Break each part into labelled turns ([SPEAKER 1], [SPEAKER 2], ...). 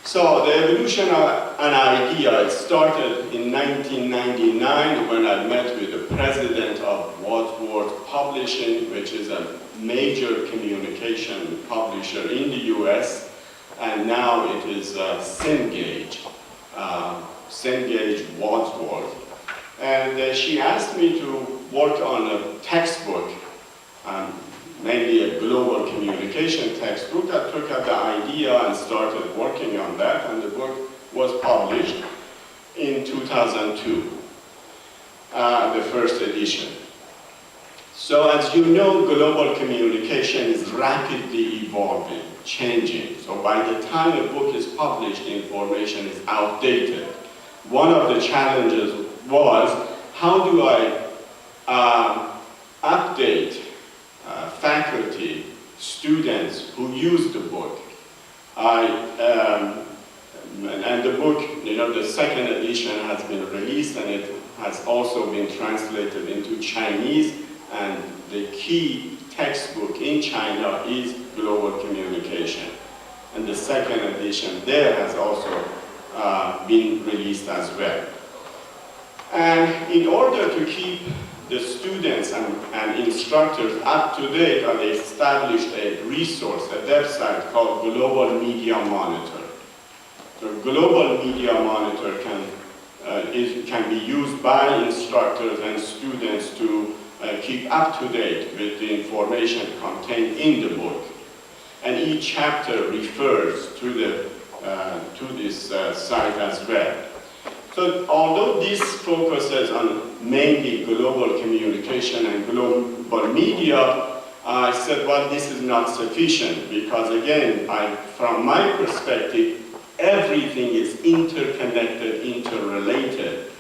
[SPEAKER 1] So the evolution of an idea, it started in 1999 when I met with the president of Wadsworth Publishing, which is a major communication publisher in the US, and now it is Cengage Wadsworth. And she asked me to work on a textbook, mainly a global communication textbook. I took up the idea and started working on that, and the book was published in 2002, the first edition. So as you know, global communication is rapidly evolving, changing. So by the time a book is published, information is outdated. One of the challenges was, how do I update faculty, students who use the book? And the book, the second edition has been released, and it has also been translated into Chinese, and the key textbook in China is global communication. And the second edition there has also been released as well. And in order to keep the students and instructors up to date, I established a resource, a website called Global Media Monitor. The Global Media Monitor can be used by instructors and students to keep up to date with the information contained in the book. And each chapter refers to this site as well. So although this focuses on mainly global communication and global media, I said, well, this is not sufficient, because again, from my perspective, everything is interconnected, interrelated.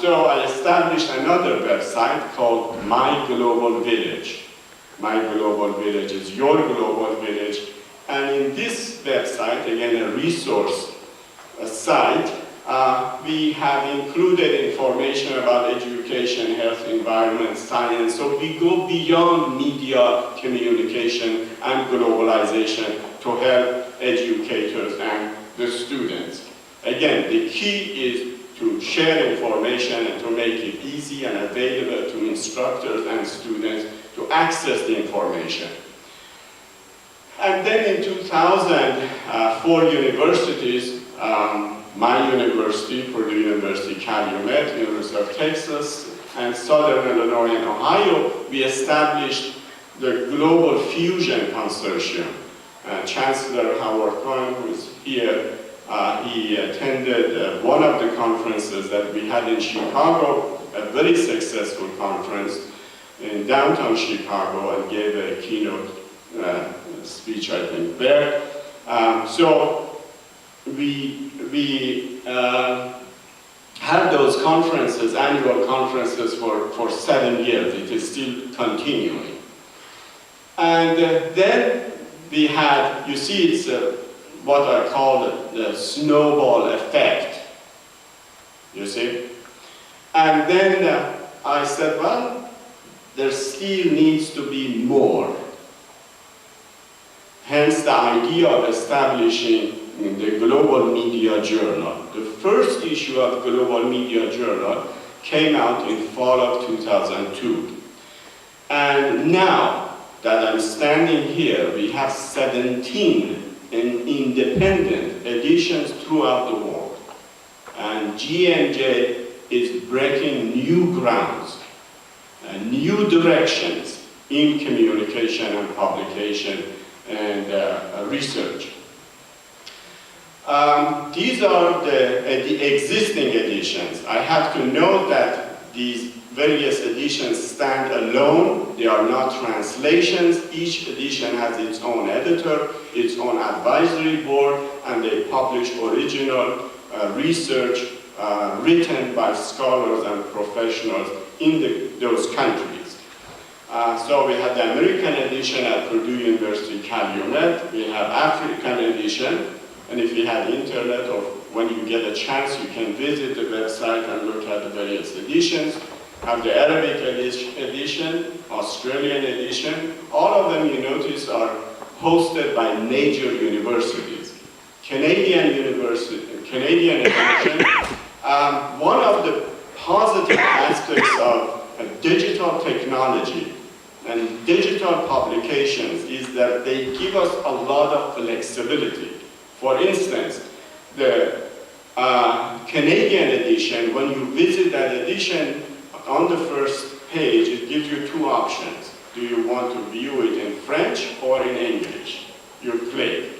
[SPEAKER 1] So I established another website called My Global Village. My Global Village is your global village. And in this website, again, a resource site, we have included information about education, health, environment, science. So we go beyond media, communication, and globalization to help educators and the students. Again, the key is to share information and to make it easy and available to instructors and students to access the information. And then in 2000, 4 universities, my university, Purdue University, Calumet, University of Texas, and Southern Illinois and Ohio, we established the Global Fusion Consortium. Chancellor Howard Cohen, who is here, he attended one of the conferences that we had in Chicago, a very successful conference in downtown Chicago, and gave a keynote speech, I think, there. So we had those conferences, annual conferences, for 7 years. It is still continuing. And then we had, you see, it's what I call the snowball effect, you see? And then I said, well, there still needs to be more. Hence the idea of establishing the Global Media Journal. The first issue of Global Media Journal came out in fall of 2002. And now that I'm standing here, we have 17 independent editions throughout the world. And GMJ is breaking new grounds, new directions in communication and publication and research. These are the existing editions. I have to note that these various editions stand alone. They are not translations. Each edition has its own editor, its own advisory board, and they publish original research written by scholars and professionals in those countries. So we have the American edition at Purdue University Calumet. We have African edition. And if you have internet, or when you get a chance, you can visit the website and look at the various editions. Have the Arabic edition, Australian edition. All of them, you notice, are hosted by major universities. Canadian University, Canadian edition. One of the positive aspects of digital technology and digital publications is that they give us a lot of flexibility. For instance, the Canadian edition, when you visit that edition, on the first page, it gives you two options. Do you want to view it in French or in English? You click.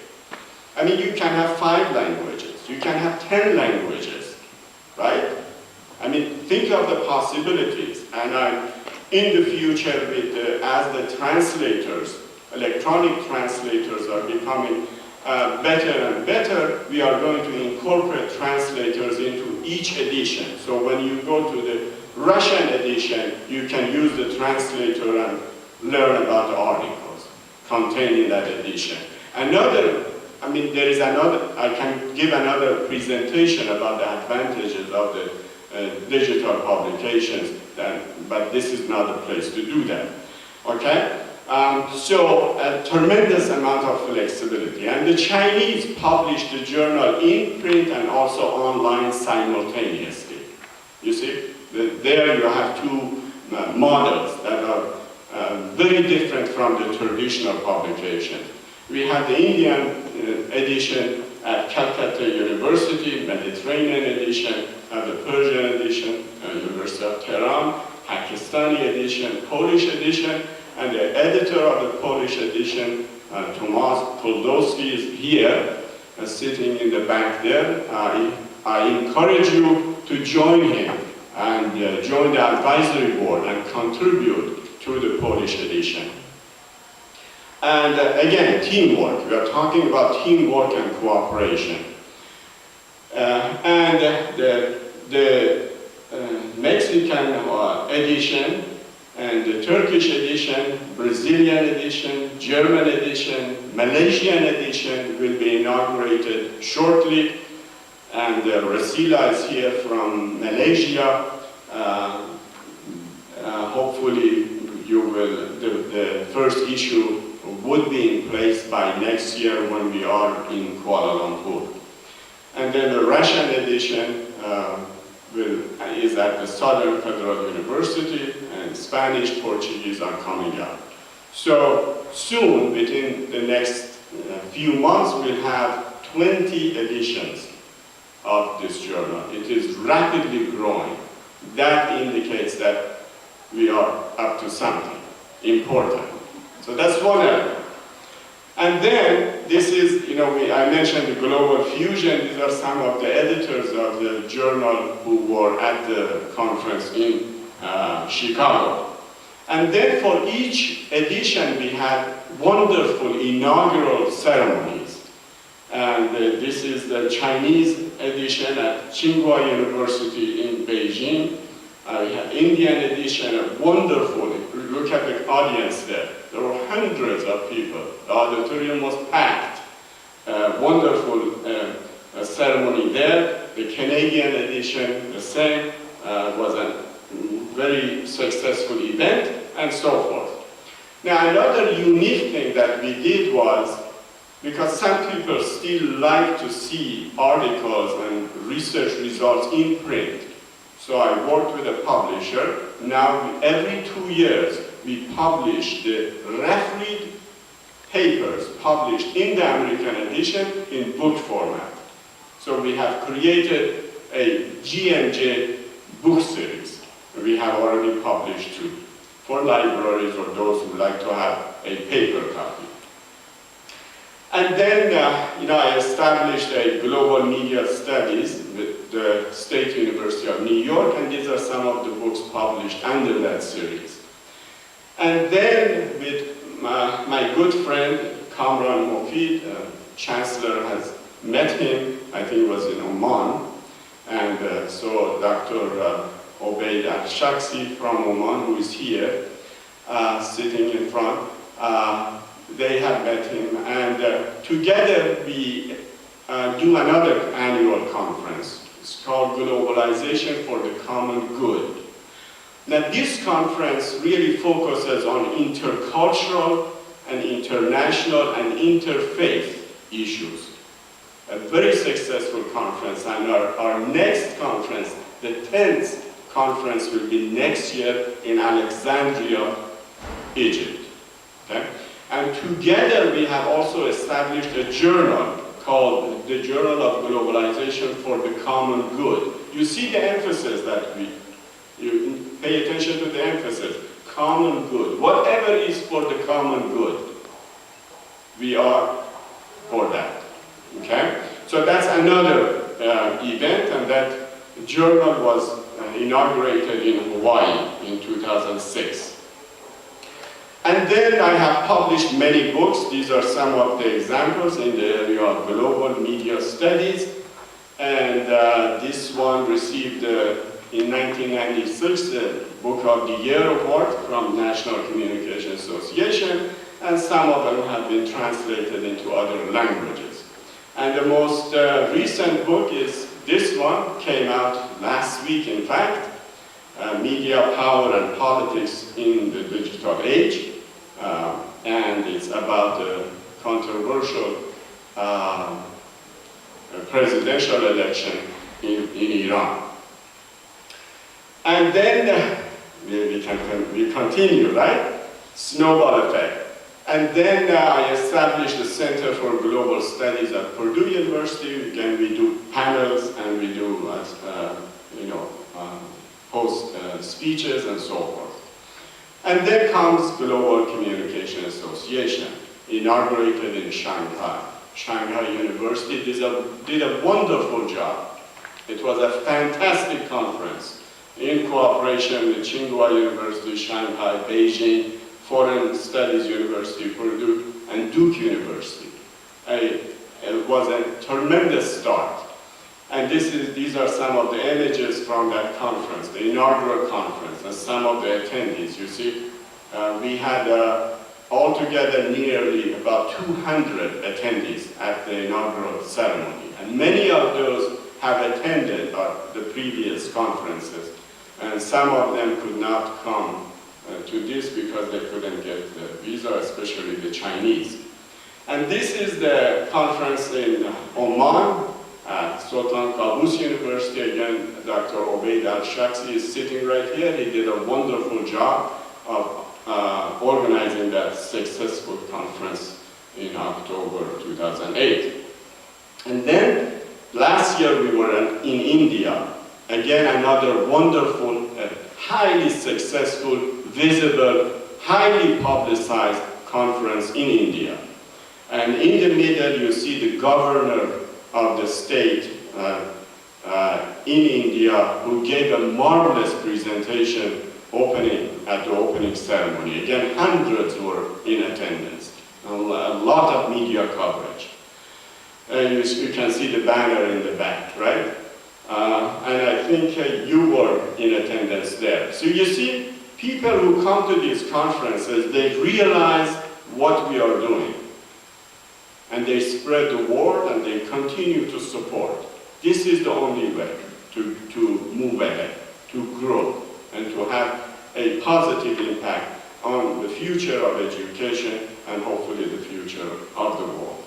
[SPEAKER 1] I mean, you can have 5 languages. You can have 10 languages, right? I mean, think of the possibilities. And in the future, as the translators, electronic translators are becoming better and better, we are going to incorporate translators into each edition. So when you go to the Russian edition, you can use the translator and learn about the articles contained in that edition. I can give another presentation about the advantages of the digital publications, but this is not the place to do that, okay? So a tremendous amount of flexibility. And the Chinese publish the journal in print and also online simultaneously. You see, there you have two models that are very different from the traditional publication. We have the Indian edition at Calcutta University, Mediterranean edition, the Persian edition, University of Tehran, Pakistani edition, Polish edition, and the editor of the Polish edition, Tomasz Puldowski, is here, sitting in the back there. I encourage you to join him and join the advisory board and contribute to the Polish edition. And again, teamwork. We are talking about teamwork and cooperation. And the Mexican edition and the Turkish edition, Brazilian edition, German edition, Malaysian edition will be inaugurated shortly. And Rasila is here from Malaysia. Hopefully the first issue would be in place by next year when we are in Kuala Lumpur. And then the Russian edition is at the Southern Federal University, and Spanish, Portuguese are coming up. So soon, within the next few months, we'll have 20 editions of this journal. It is rapidly growing. That indicates that we are up to something important. So that's one element. And then, this is, I mentioned the Global Fusion. These are some of the editors of the journal who were at the conference in Chicago. And then for each edition, we had wonderful inaugural ceremonies. And this is the Chinese edition at Tsinghua University in Beijing. We have Indian edition, wonderful. Look at the audience there. There were hundreds of people. The auditorium was packed. Wonderful ceremony there. The Canadian edition, the same, was a very successful event, and so forth. Now, another unique thing that we did was, because some people still like to see articles and research results in print. So I worked with a publisher. Now, every 2 years, we publish the refereed papers published in the American edition in book format. So we have created a GMJ book series. We have already published 2 for libraries or those who like to have a paper copy. And then, I established a global media studies with the State University of New York, and these are some of the books published under that series. And then, with my good friend, Kamran Mofid, Chancellor has met him, I think it was in Oman, and so Dr. Obaid Al-Shaksi from Oman, who is here, sitting in front, they have met him, and together we do another annual conference. It's called Globalization for the Common Good. Now, this conference really focuses on intercultural and international and interfaith issues. a very successful conference, and our next conference, the 10th conference, will be next year in Alexandria, Egypt. Okay? And together we have also established a journal called the Journal of Globalization for the Common Good. You see the emphasis that you pay attention to the emphasis, common good. Whatever is for the common good, we are for that, okay? So that's another event, and that journal was inaugurated in Hawaii in 2006. And then I have published many books. These are some of the examples in the area of global media studies. And this one received, in 1996, the Book of the Year Award from National Communication Association, and some of them have been translated into other languages. And the most recent book is this one, came out last week, in fact, Media, Power, and Politics in the Digital Age. And it's about a controversial presidential election in Iran. And then we continue, right? Snowball effect. And then I established the Center for Global Studies at Purdue University. Again, we do panels and we do, host speeches and so forth. And then comes Global Communication Association, inaugurated in Shanghai. Shanghai University did a wonderful job. It was a fantastic conference in cooperation with Tsinghua University, Shanghai, Beijing, Foreign Studies University, Purdue, and Duke University. It was a tremendous start. And these are some of the images from that conference, the inaugural conference, and some of the attendees. You see, we had altogether nearly about 200 attendees at the inaugural ceremony. And many of those have attended the previous conferences. And some of them could not come to this because they couldn't get the visa, especially the Chinese. And this is the conference in Oman, Sultan Qaboos University. Again, Dr. Obaid Al-Shaksi is sitting right here. He did a wonderful job of organizing that successful conference in October 2008. And then last year we were in India. Again, another wonderful, highly successful, visible, highly publicized conference in India. And in the middle, you see the governor of the state in India, who gave a marvelous presentation at the opening ceremony. Again, hundreds were in attendance, a lot of media coverage. You can see the banner in the back, right? And I think you were in attendance there. So you see, people who come to these conferences, they realize what we are doing. And they spread the word and they continue to support. This is the only way to move ahead, to grow, and to have a positive impact on the future of education and hopefully the future of the world.